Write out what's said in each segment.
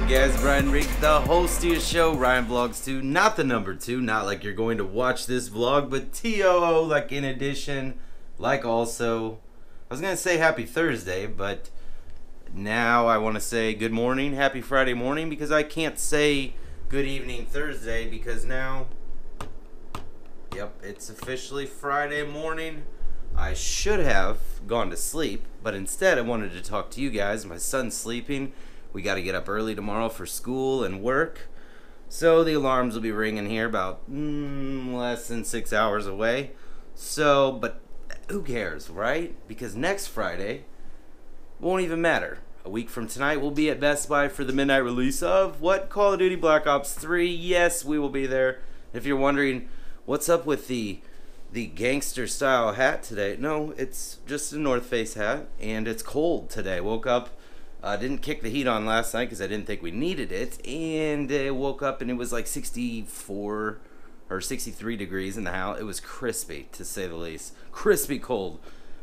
guys? Brian Riggs, the host of your show, Ryan Vlogs 2. Not the number 2, not like you're going to watch this vlog, but TOO, like in addition, like also. I was going to say happy Thursday, but now I want to say good morning, happy Friday morning, because I can't say good evening Thursday because now, yep, it's officially Friday morning. I should have gone to sleep, but instead I wanted to talk to you guys. My son's sleeping. We got to get up early tomorrow for school and work. So the alarms will be ringing here about less than 6 hours away. So, but who cares, right? Because next Friday won't even matter. A week from tonight, we'll be at Best Buy for the midnight release of what? Call of Duty Black Ops 3. Yes, we will be there. If you're wondering what's up with the gangster style hat today, no, it's just a North Face hat, and it's cold today. Woke up, didn't kick the heat on last night because I didn't think we needed it, and woke up and it was like 64 or 63 degrees in the house. It was crispy, to say the least. Crispy cold.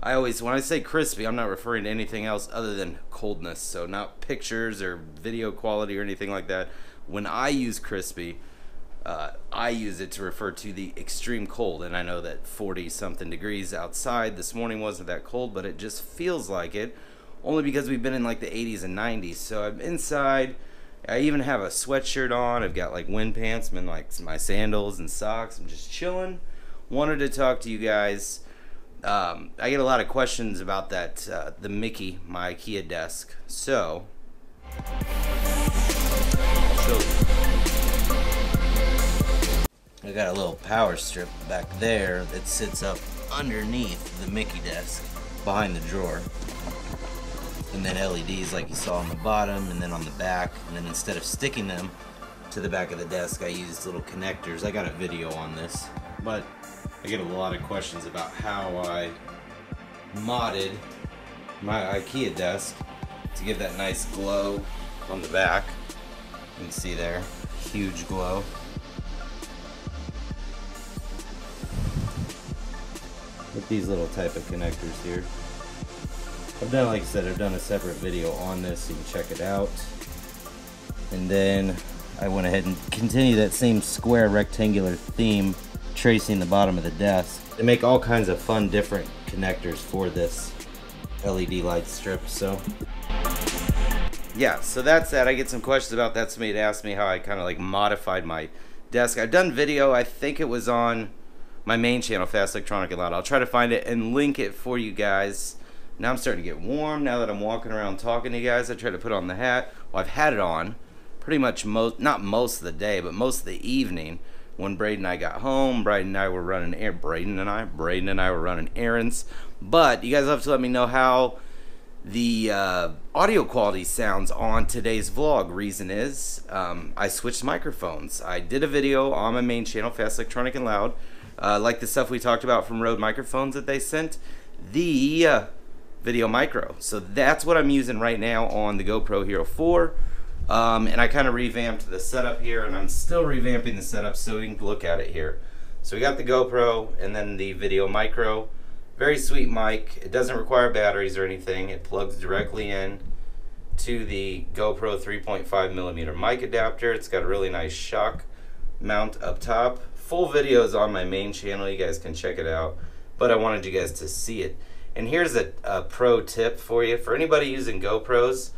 When I say crispy, I'm not referring to anything else other than coldness, so not pictures or video quality or anything like that. When I use crispy, I use it to refer to the extreme cold, and I know that 40-something degrees outside this morning wasn't that cold, but it just feels like it, only because we've been in like the 80s and 90s. So I'm inside. I even have a sweatshirt on. I've got like wind pants. I'm in like my sandals and socks. I'm just chilling. Wanted to talk to you guys. I get a lot of questions about that, the Mickey, my IKEA desk. So, I'll show you. I got a little power strip back there that sits up underneath the Mickey desk, behind the drawer. And then LEDs like you saw on the bottom, and then on the back. And then instead of sticking them to the back of the desk, I used little connectors. I got a video on this, but I get a lot of questions about how I modded my IKEA desk to give that nice glow on the back. You can see there, huge glow. With these little type of connectors here. I've done, like I said, I've done a separate video on this, so you can check it out. And then I went ahead and continued that same square rectangular theme, tracing the bottom of the desk. They make all kinds of fun different connectors for this LED light strip. So yeah, so that's that. I get some questions about that. Somebody asked me how I kind of like modified my desk. I've done video, I think it was on my main channel, Fast Electronic and Loud. I'll try to find it and link it for you guys. Now I'm starting to get warm. Now that I'm walking around talking to you guys, I try to put on the hat. Well, I've had it on pretty much not most of the day, but most of the evening. When Braden and I got home, Braden and I were running errands. But you guys will have to let me know how the audio quality sounds on today's vlog. Reason is, I switched microphones. I did a video on my main channel, Fast Electronic and Loud, like the stuff we talked about from Rode microphones that they sent. The Video Micro. So that's what I'm using right now on the GoPro Hero 4. And I kind of revamped the setup here, and I'm still revamping the setup so you can look at it here. So we got the GoPro and then the Video Micro. Very sweet mic. It doesn't require batteries or anything. It plugs directly in to the GoPro 3.5mm mic adapter. It's got a really nice shock mount up top. Full videos on my main channel. You guys can check it out. But I wanted you guys to see it. And here's a pro tip for you. For anybody using GoPros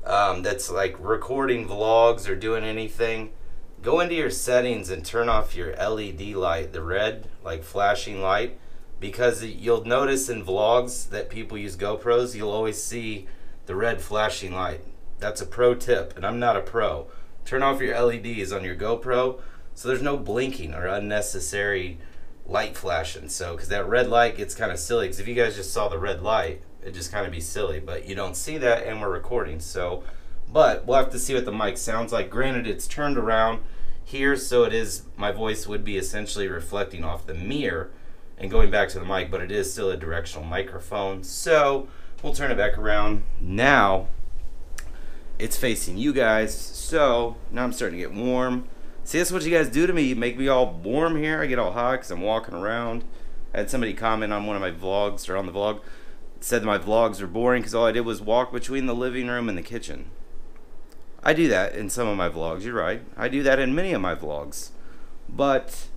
that's like recording vlogs or doing anything, go into your settings and turn off your LED light, the red like flashing light, because you'll notice in vlogs that people use GoPros, you'll always see the red flashing light. That's a pro tip, and I'm not a pro. Turn off your LEDs on your GoPro so there's no blinking or unnecessary light flashing. So because that red light gets kind of silly, because if you guys just saw the red light, it'd just kind of be silly, but you don't see that, and we're recording. So but we'll have to see what the mic sounds like. Granted, it's turned around here, so it is, my voice would be essentially reflecting off the mirror and going back to the mic, but it is still a directional microphone. So we'll turn it back around. Now it's facing you guys, so now I'm starting to get warm. See, that's what you guys do to me. You make me all warm here. I get all hot because I'm walking around. I had somebody comment on one of my vlogs, or on the vlog, said that my vlogs are boring because all I did was walk between the living room and the kitchen. I do that in some of my vlogs, you're right. I do that in many of my vlogs. But,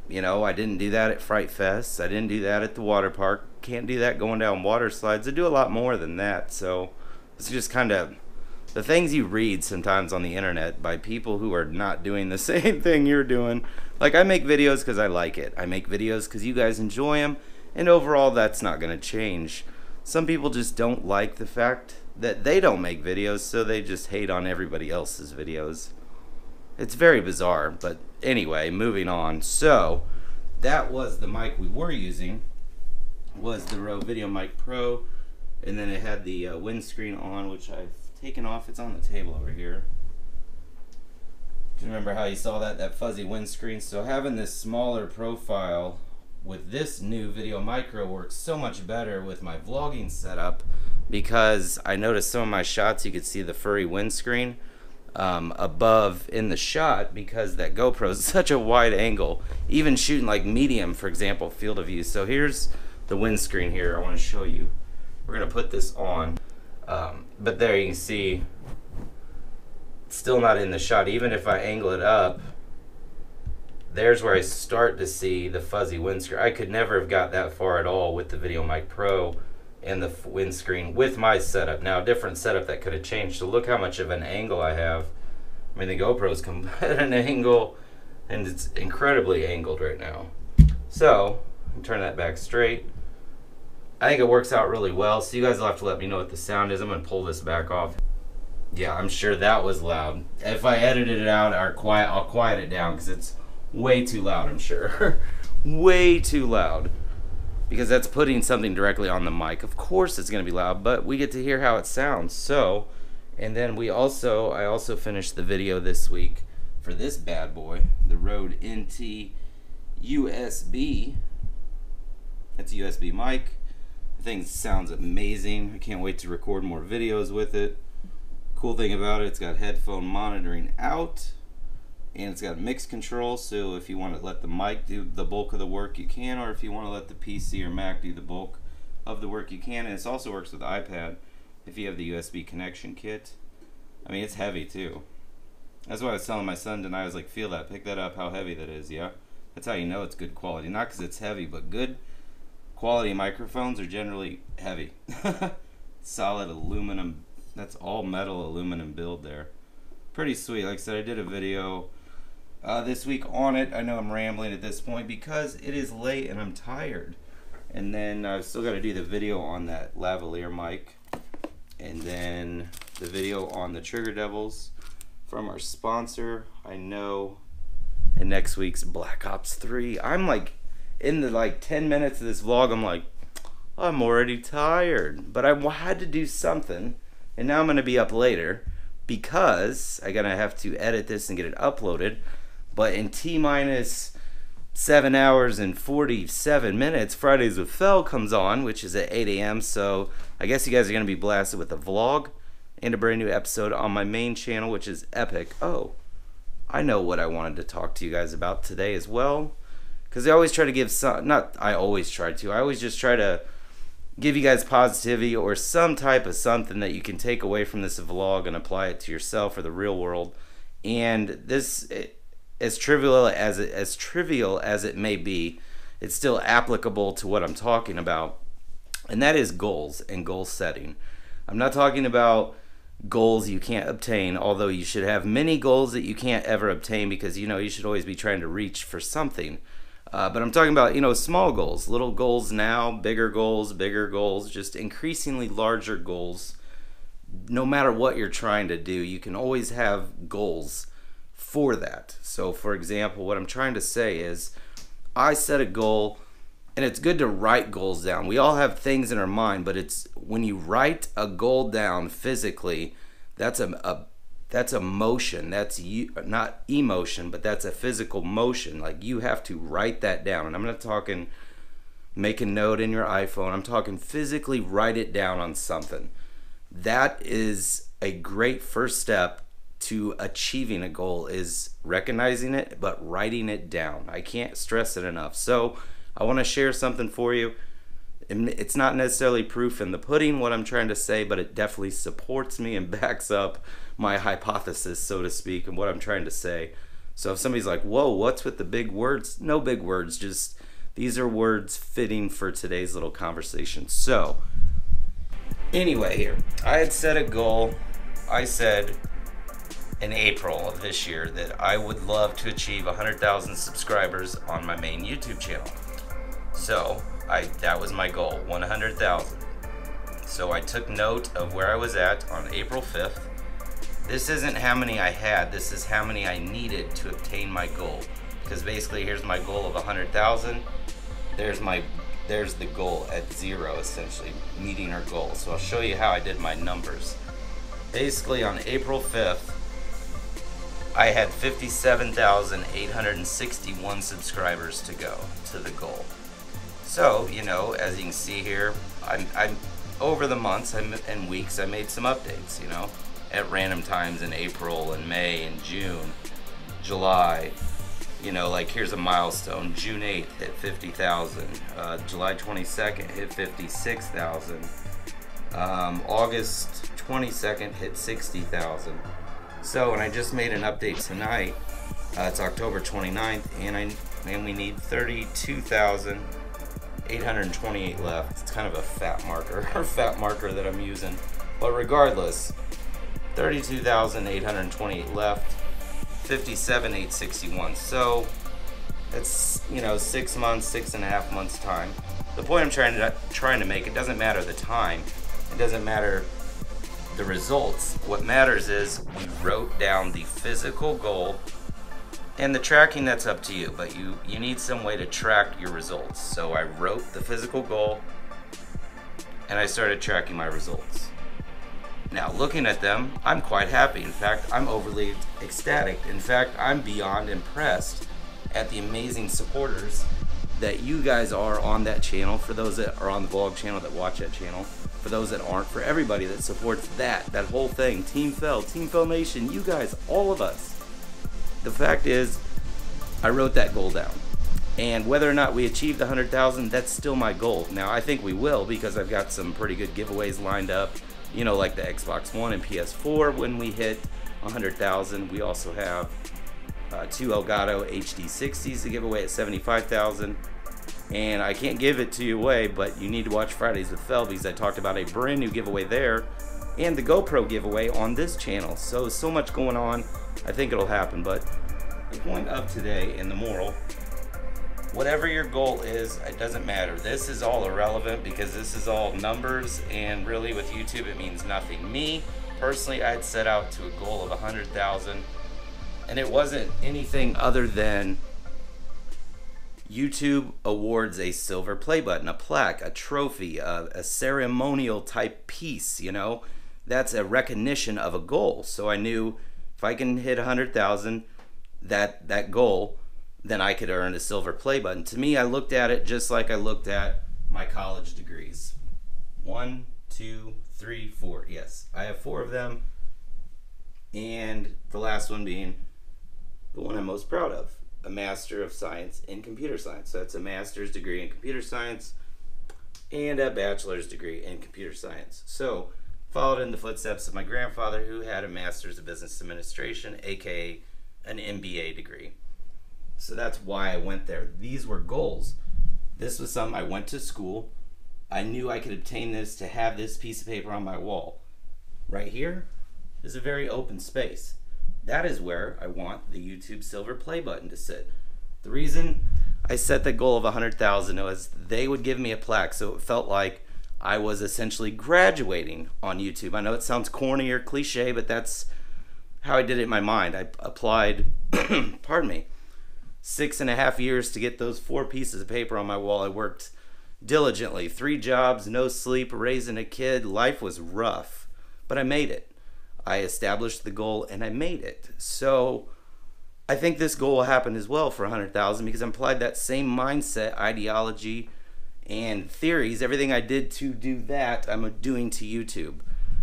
you know, I didn't do that at Fright Fest. I didn't do that at the water park. Can't do that going down water slides. I do a lot more than that. So, it's just kind of the things you read sometimes on the internet by people who are not doing the same thing you're doing. Like, I make videos because I like it. I make videos because you guys enjoy them. And overall, that's not going to change. Some people just don't like the fact that they don't make videos, so they just hate on everybody else's videos. It's very bizarre, but anyway, moving on. So, that was the mic we were using, was the Rode Video Mic Pro, and then it had the windscreen on, which I've taken off. It's on the table over here. Do you remember how you saw that fuzzy windscreen? So having this smaller profile with this new Video Micro works so much better with my vlogging setup, because I noticed some of my shots you could see the furry windscreen above in the shot, because that GoPro is such a wide angle, even shooting like medium, for example, field of view. So here's the windscreen here. I want to show you. We're gonna put this on, but there you can see it's still not in the shot. Even if I angle it up, there's where I start to see the fuzzy windscreen. I could never have got that far at all with the Video Mic Pro and the windscreen with my setup. Now, a different setup that could have changed. So look how much of an angle I have. I mean, the GoPro's come at an angle, and it's incredibly angled right now. So, turn that back straight. I think it works out really well. So you guys will have to let me know what the sound is. I'm gonna pull this back off. Yeah, I'm sure that was loud. If I edited it out or I'll quiet it down, because it's way too loud, I'm sure. Way too loud. Because that's putting something directly on the mic. Of course it's going to be loud, but we get to hear how it sounds. So, and then I also finished the video this week for this bad boy, the Rode NT USB. It's a USB mic. The thing sounds amazing. I can't wait to record more videos with it. Cool thing about it, it's got headphone monitoring out, and it's got mix control, so if you want to let the mic do the bulk of the work, you can, or if you want to let the PC or Mac do the bulk of the work, you can. And it also works with the iPad if you have the USB connection kit. I mean, it's heavy too. That's what I was telling my son tonight. I was like, feel that, pick that up, how heavy that is. Yeah, that's how you know it's good quality. Not because it's heavy, but good quality microphones are generally heavy. Solid aluminum. That's all metal aluminum build there. Pretty sweet. Like I said, I did a video this week on it. I know I'm rambling at this point because it is late and I'm tired. And then I've still got to do the video on that lavalier mic, and then the video on the Trigger Devils from our sponsor, I know, and next week's Black Ops 3. I'm like, in the 10 minutes of this vlog, I'm like, I'm already tired. But I had to do something, and now I'm going to be up later, because I'm going to have to edit this and get it uploaded. But in T-minus 7 hours and 47 minutes, Fridays with Fel comes on, which is at 8 a.m. So I guess you guys are going to be blasted with a vlog and a brand new episode on my main channel, which is epic. Oh, I know what I wanted to talk to you guys about today as well, because I always try to give I always just try to give you guys positivity or some type of something that you can take away from this vlog and apply it to yourself or the real world. And this, as trivial as it may be, it's still applicable to what I'm talking about, and that is goals and goal setting. I'm not talking about goals you can't obtain, although you should have many goals that you can't ever obtain, because you should always be trying to reach for something. But I'm talking about, small goals, little goals now, bigger goals, just increasingly larger goals. No matter what you're trying to do, you can always have goals for that. So, for example, what I'm trying to say is, I set a goal, and it's good to write goals down. We all have things in our mind, but it's when you write a goal down physically, that's a motion. That's not emotion, but that's a physical motion. Like, you have to write that down. And I'm not talking make a note in your iPhone. I'm talking physically write it down on something. That is a great first step to achieving a goal, is recognizing it, but writing it down. I can't stress it enough. So I want to share something for you. it's not necessarily proof in the pudding what I'm trying to say, but it definitely supports me and backs up my hypothesis, so to speak, and what I'm trying to say. So if somebody's like, whoa, what's with the big words? No big words, just these are words fitting for today's little conversation. So anyway, here, I had set a goal. I said in April of this year that I would love to achieve 100,000 subscribers on my main YouTube channel. So that was my goal, 100,000. So I took note of where I was at on April 5th. This isn't how many I had, this is how many I needed to obtain my goal. Because basically here's my goal of 100,000. There's the goal at 0, essentially, meeting our goal. So I'll show you how I did my numbers. Basically on April 5th, I had 57,861 subscribers to go to the goal. So, you know, as you can see here, I'm over the months and weeks, I made some updates, you know, at random times in April and May and June, July. You know, like here's a milestone. June 8th hit 50,000. July 22nd hit 56,000. August 22nd hit 60,000. So, and I just made an update tonight. It's October 29th, and we need 32,828 left. It's kind of a fat marker that I'm using. But regardless, 32,828 left, 57,861. So it's, you know, 6 months, 6.5 months time. The point I'm trying to make, it doesn't matter the time, it doesn't matter the results. What matters is we wrote down the physical goal, and the tracking, that's up to you, but you need some way to track your results. So I wrote the physical goal and I started tracking my results. Now looking at them, I'm quite happy. In fact, I'm overly ecstatic. In fact, I'm beyond impressed at the amazing supporters that you guys are on that channel, for those that are on the vlog channel that watch that channel, for those that aren't, for everybody that supports that whole thing, Team Fell Nation, you guys, all of us. The fact is, I wrote that goal down. And whether or not we achieve the 100,000, that's still my goal. Now, I think we will, because I've got some pretty good giveaways lined up. You know, like the Xbox One and PS4 when we hit 100,000. We also have 2 Elgato HD60s to give away at 75,000. And I can't give it to you away, but you need to watch Fridays with Fel, because I talked about a brand new giveaway there and the GoPro giveaway on this channel. So much going on. I think it'll happen. But the point of today and the moral, whatever your goal is, it doesn't matter. This is all irrelevant because this is all numbers, and really with YouTube it means nothing. Me, personally, I'd set out to a goal of 100,000, and it wasn't anything other than YouTube awards a silver play button, a plaque, a trophy, a ceremonial type piece, you know. That's a recognition of a goal. So I knew if I can hit 100,000, that goal, then I could earn a silver play button. To me, I looked at it just like I looked at my college degrees. 1, 2, 3, 4. Yes, I have 4 of them, and the last one being the one I'm most proud of, a Master of Science in Computer Science. So that's a master's degree in computer science and a bachelor's degree in computer science. So followed in the footsteps of my grandfather, who had a master's of business administration, aka an MBA degree. So that's why I went there. These were goals. This was something I went to school. I knew I could obtain this to have this piece of paper on my wall. Right here is a very open space. That is where I want the YouTube silver play button to sit. The reason I set the goal of 100,000 was they would give me a plaque, so it felt like I was essentially graduating on YouTube. I know it sounds corny or cliche, but that's how I did it in my mind. I applied, pardon me, 6.5 years to get those 4 pieces of paper on my wall. I worked diligently, 3 jobs, no sleep, raising a kid. Life was rough, but I made it. I established the goal and I made it. So I think this goal will happen as well for 100,000, because I applied that same mindset, ideology, and theories. Everything I did to do that, I'm doing to YouTube.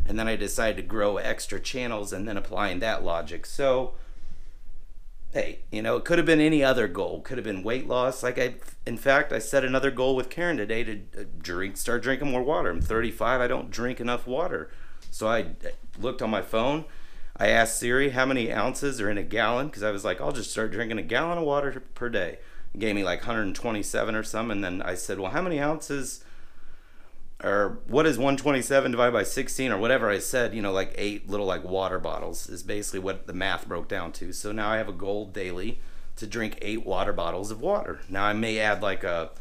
And then I decided to grow extra channels and then applying that logic. So hey, you know, it could have been any other goal. Could have been weight loss. In fact, I set another goal with Karen today to start drinking more water. I'm 35. I don't drink enough water. So I looked on my phone. I asked Siri how many ounces are in a gallon, because I was like, I'll just start drinking a gallon of water per day. It gave me like 127 or something. And then I said, well, how many ounces, or what is 127 divided by 16 or whatever I said, you know, like 8 little like water bottles is basically what the math broke down to. So now I have a goal daily to drink 8 water bottles of water. Now I may add like a,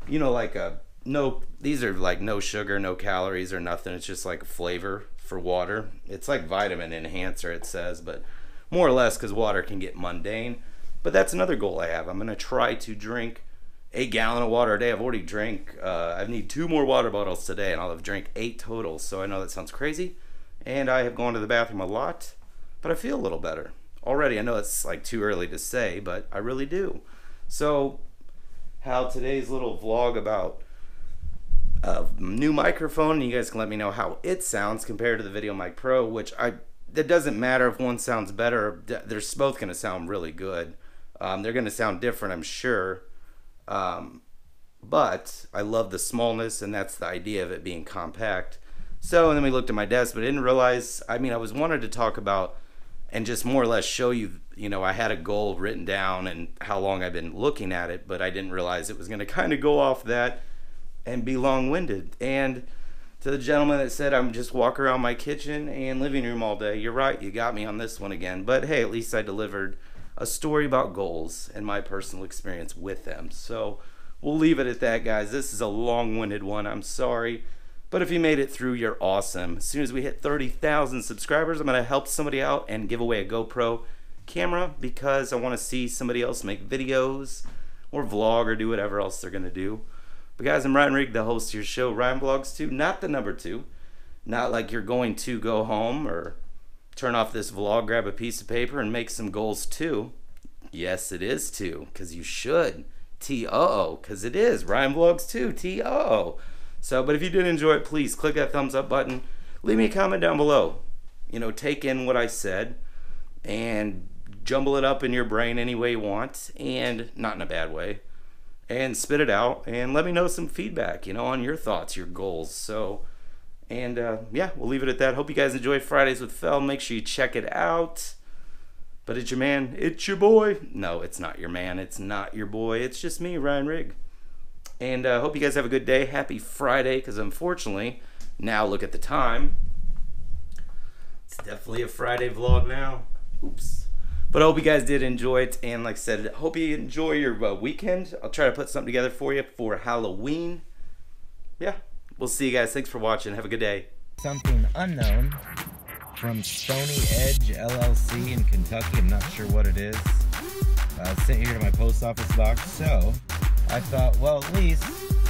you know, like a, no, these are like no sugar, no calories or nothing. It's just like a flavor for water. It's like vitamin enhancer, it says, but more or less, because water can get mundane. But that's another goal I have. I'm going to try to drink a gallon of water a day. I've already drank, I need 2 more water bottles today, and I'll have drank 8 total. So I know that sounds crazy, and I have gone to the bathroom a lot, but I feel a little better already. I know it's like too early to say, but I really do. So how today's little vlog about a new microphone, and you guys can let me know how it sounds compared to the Video Mic Pro, which it doesn't matter if one sounds better. They're both going to sound really good. They're going to sound different, I'm sure. But I love the smallness, and that's the idea of it being compact. So, and then we looked at my desk, but I didn't realize, I mean, I wanted to talk about and just more or less show you, you know, I had a goal written down and how long I've been looking at it, but I didn't realize it was going to kind of go off that and be long-winded. And to the gentleman that said I'm just walk around my kitchen and living room all day, you're right, you got me on this one again. But hey, at least I delivered a story about goals and my personal experience with them. So we'll leave it at that, guys. This is a long-winded one, I'm sorry, but if you made it through, you're awesome. As soon as we hit 30,000 subscribers, I'm going to help somebody out and give away a GoPro camera, because I want to see somebody else make videos or vlog or do whatever else they're going to do. But guys, I'm Ryan Rigg, the host of your show, Ryan Vlogs 2, not the number 2. Not like you're going to go home or turn off this vlog, grab a piece of paper, and make some goals 2. Yes, it is 2, because you should. T-O-O, because it is Ryan Vlogs 2, T-O-O. So, but if you did enjoy it, please click that thumbs up button. Leave me a comment down below. You know, take in what I said and jumble it up in your brain any way you want, and not in a bad way. And spit it out and let me know some feedback, you know, on your thoughts, your goals. So, and yeah, we'll leave it at that. Hope you guys enjoy Fridays with Fel. Make sure you check it out. But it's your man, it's your boy. No, it's not your man, it's not your boy. It's just me, Ryan Rigg. And hope you guys have a good day. Happy Friday, because unfortunately, now look at the time. It's definitely a Friday vlog now. Oops. But I hope you guys did enjoy it, and like I said, hope you enjoy your weekend. I'll try to put something together for you for Halloween. Yeah, we'll see you guys. Thanks for watching. Have a good day. Something unknown from Stony Edge LLC in Kentucky. I'm not sure what it is. Sent here to my post office box. So I thought, well, at least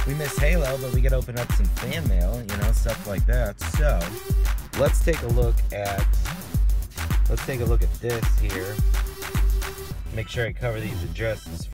we miss Halo, but we could open up some fan mail, you know, stuff like that. So let's take a look at this here. Make sure I cover these addresses